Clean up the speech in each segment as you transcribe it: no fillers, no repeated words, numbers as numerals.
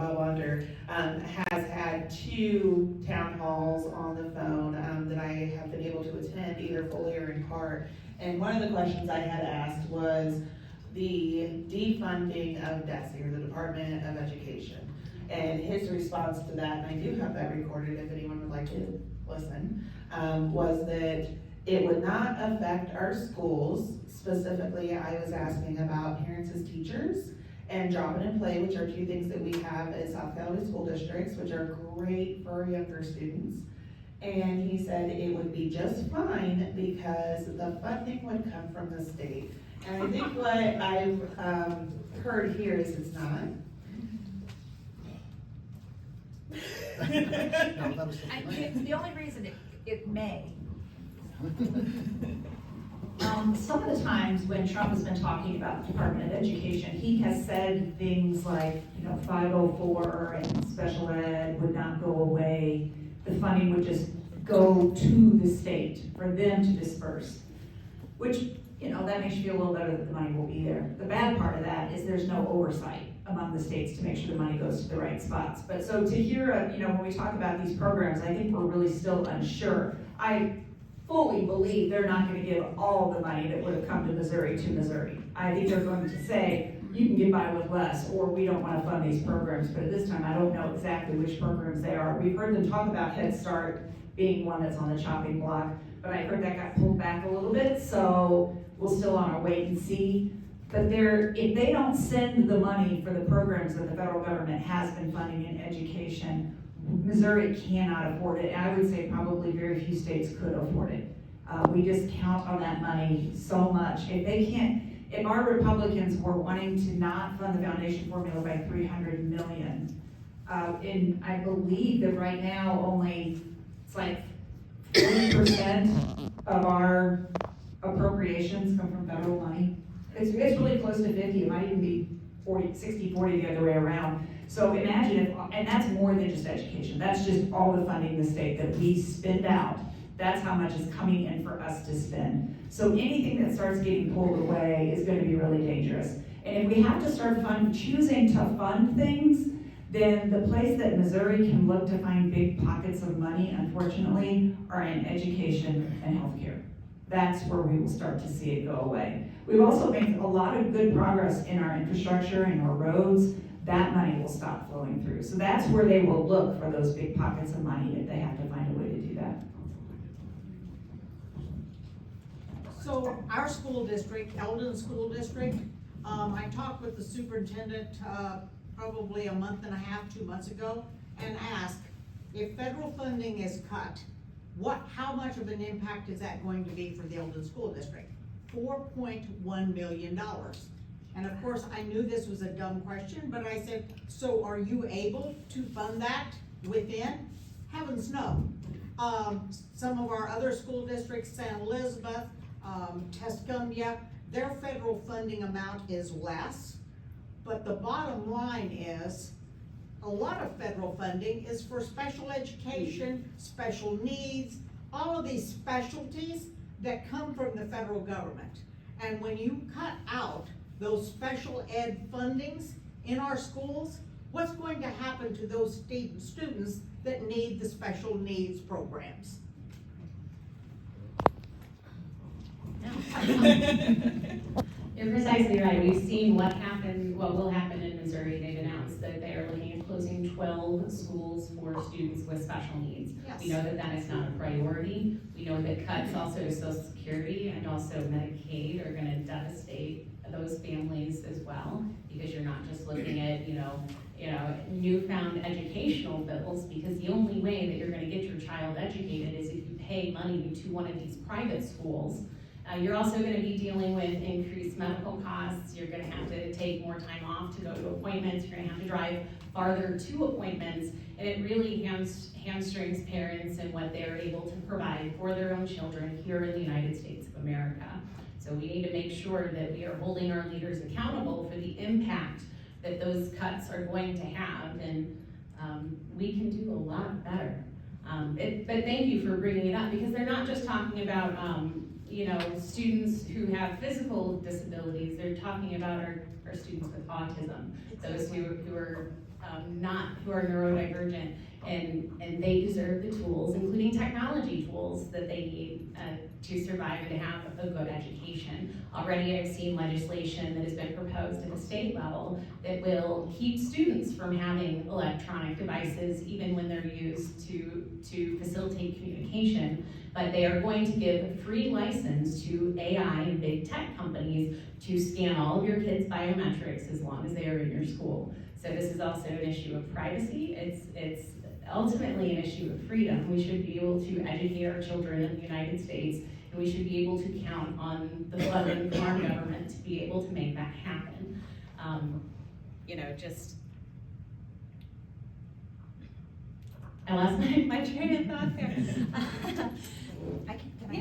Bob Wander, has had 2 town halls on the phone that I have been able to attend either fully or in part. And one of the questions I had asked was the defunding of DESE, or the Department of Education. And his response to that, and I do have that recorded if anyone would like to listen, was that it would not affect our schools. Specifically, I was asking about parents as teachers and drop it and play, which are 2 things that we have at South Carolina school districts, which are great for younger students. And he said it would be just fine because the funding would come from the state. And I think what I've heard here is it's not. The only reason it may. Some of the times when Trump has been talking about the Department of Education, he has said things like, 504 and special ed would not go away. The funding would just go to the state for them to disperse, which, that makes you feel a little better that the money will be there. The bad part of that is there's no oversight among the states to make sure the money goes to the right spots. But so to hear, when we talk about these programs, I think we're really still unsure. I fully believe they're not going to give all the money that would have come to Missouri. I think they're going to say, you can get by with less, or we don't want to fund these programs. But at this time, I don't know exactly which programs they are. We've heard them talk about Head Start being one that's on the chopping block, but I heard that got pulled back a little bit, so we'll still on our wait and see. But if they don't send the money for the programs that the federal government has been funding in education, Missouri cannot afford it, and I would say probably very few states could afford it. We just count on that money so much. If our Republicans were wanting to not fund the foundation formula by $300 million, and I believe that right now only it's like 40% of our appropriations come from federal money. It's really close to 50. It might even be 60-40 the other way around. So imagine and that's more than just education. That's just all the funding in the state that we spend out. That's how much is coming in for us to spend. So anything that starts getting pulled away is going to be really dangerous. And if we have to start choosing to fund things, then the place that Missouri can look to find big pockets of money, unfortunately, are in education and healthcare. That's where we will start to see it go away. We've also made a lot of good progress in our infrastructure and our roads. That money will stop flowing through. So that's where they will look for those big pockets of money if they have to find a way to do that. So our school district, Eldon School District, I talked with the superintendent probably a month and a half, 2 months ago, and asked if federal funding is cut, how much of an impact is that going to be for the Eldon School District? $4.1 million. And of course, I knew this was a dumb question, but I said, so are you able to fund that within? Heavens no. Some of our other school districts, St. Elizabeth, Tuscumbia, their federal funding amount is less. But the bottom line is, a lot of federal funding is for special education, special needs, all of these specialties that come from the federal government. And when you cut out those special ed fundings in our schools, what's going to happen to those students that need the special needs programs? You're precisely right. We've seen what will happen in Missouri. They've announced that they are looking at closing 12 schools for students with special needs. Yes. We know that that is not a priority. We know that cuts also to Social Security and also Medicaid are going to devastate those families as well, because you're not just looking at, newfound educational bills, because the only way that you're going to get your child educated is if you pay money to one of these private schools. You're also going to be dealing with increased medical costs. You're going to have to take more time off to go to appointments. You're going to have to drive farther to appointments, and it really hamstrings parents and what they're able to provide for their own children here in the United States of America. So we need to make sure that we are holding our leaders accountable for the impact that those cuts are going to have, and we can do a lot better. But thank you for bringing it up, because they're not just talking about students who have physical disabilities. They're talking about our students with autism, those who are who are neurodivergent, and they deserve the tools, including technology tools, that they need to survive and to have a good education. Already I've seen legislation that has been proposed at the state level that will keep students from having electronic devices even when they're used to facilitate communication, but they are going to give a free license to AI and big tech companies to scan all of your kids' biometrics as long as they are in your school. So this is also an issue of privacy. It's ultimately an issue of freedom. We should be able to educate our children in the United States, and we should be able to count on the funding from our government to be able to make that happen. I lost my train of thought there. Maybe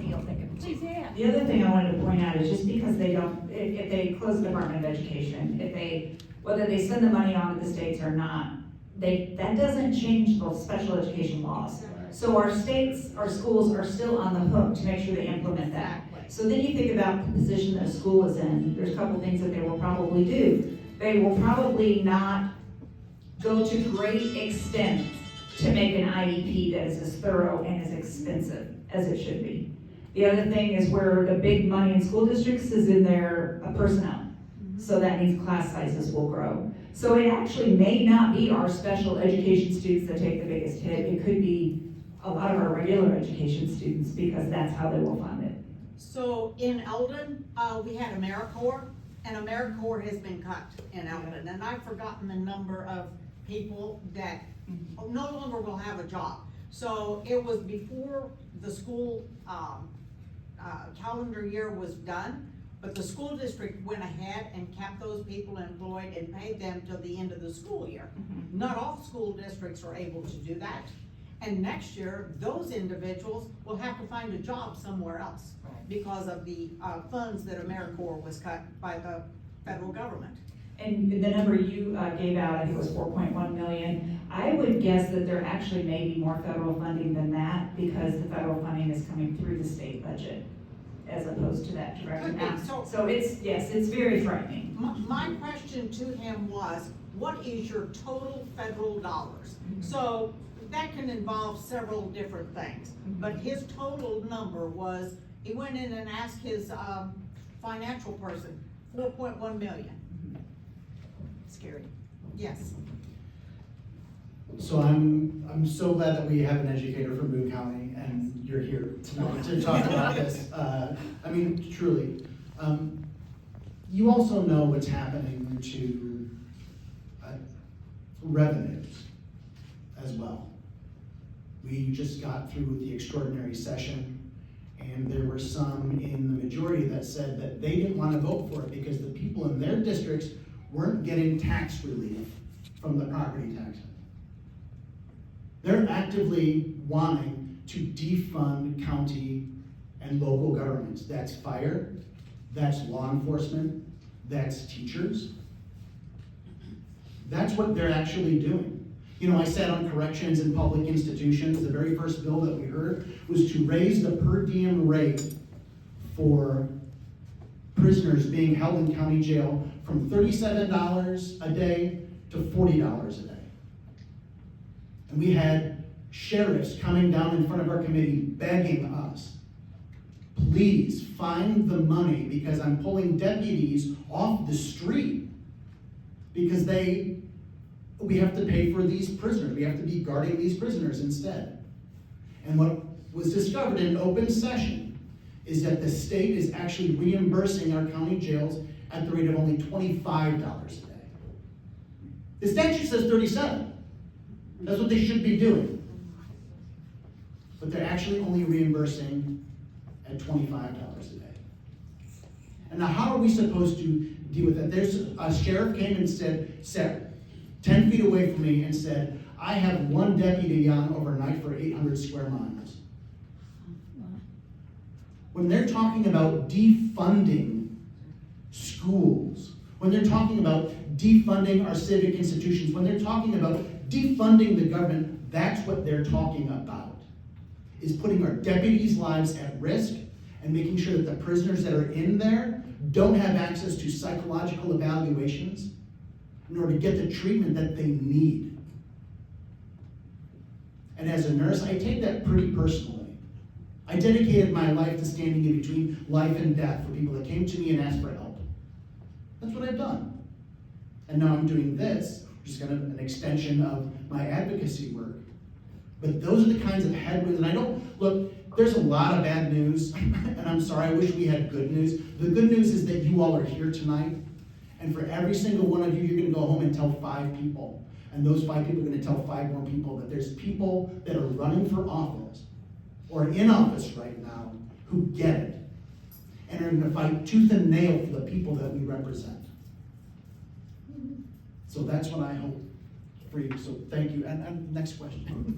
you'll think of it. Please, yeah. The other thing I wanted to point out is just because they don't, if they close the Department of Education, whether they send the money on to the states or not, that doesn't change the special education laws. So our states, our schools are still on the hook to make sure they implement that. So then you think about the position that a school is in, there's a couple things that they will probably do. They will probably not go to great extent to make an IEP that is as thorough and as expensive as it should be. The other thing is where the big money in school districts is in their personnel. So that means class sizes will grow. So it actually may not be our special education students that take the biggest hit. It could be a lot of our regular education students, because that's how they will fund it. So in Eldon, we had AmeriCorps, and AmeriCorps has been cut in Eldon, and I've forgotten the number of people that no longer will have a job. So it was before the school calendar year was done, but the school district went ahead and kept those people employed and paid them till the end of the school year. Not all school districts are able to do that. And next year, those individuals will have to find a job somewhere else because of the funds that AmeriCorps was cut by the federal government. And the number you gave out, I think it was 4.1 million. I would guess that there actually may be more federal funding than that, because the federal funding is coming through the state budget as opposed to that direct amount. So it's very frightening. My question to him was, what is your total federal dollars? So that can involve several different things, but his total number was, he went in and asked his financial person, 4.1 million. Scary. Yes. So I'm so glad that we have an educator from Boone County and you're here tonight to talk about this. I mean, truly. You also know what's happening to revenues as well. We just got through with the extraordinary session, and there were some in the majority that said that they didn't want to vote for it because the people in their districts weren't getting tax relief from the property tax. They're actively wanting to defund county and local governments. That's fire, that's law enforcement, that's teachers. That's what they're actually doing. You know, I sat on corrections in public institutions. The very first bill that we heard was to raise the per diem rate for prisoners being held in county jail from $37 a day to $40 a day. And we had sheriffs coming down in front of our committee begging us, please find the money because I'm pulling deputies off the street because we have to pay for these prisoners. We have to be guarding these prisoners instead. And what was discovered in open session is that the state is actually reimbursing our county jails at the rate of only $25 a day. The statute says 37. That's what they should be doing. But they're actually only reimbursing at $25 a day. And now how are we supposed to deal with that? There's a sheriff came and said, Sarah, 10 feet away from me and said, I have one deputy on overnight for 800 square miles. When they're talking about defunding schools, when they're talking about defunding our civic institutions, when they're talking about defunding the government, that's what they're talking about, is putting our deputies' lives at risk and making sure that the prisoners that are in there don't have access to psychological evaluations in order to get the treatment that they need. And as a nurse, I take that pretty personally. I dedicated my life to standing in between life and death for people that came to me and asked for help. That's what I've done. And now I'm doing this, which is kind of an extension of my advocacy work. But those are the kinds of headwinds, and I don't, look, there's a lot of bad news, and I'm sorry, I wish we had good news. The good news is that you all are here tonight, and for every single one of you, you're gonna go home and tell 5 people. And those 5 people are gonna tell 5 more people that there's people that are running for office, or in office right now, who get it, and are gonna fight tooth and nail for the people that we represent. So that's what I hope for you, so thank you, and next question.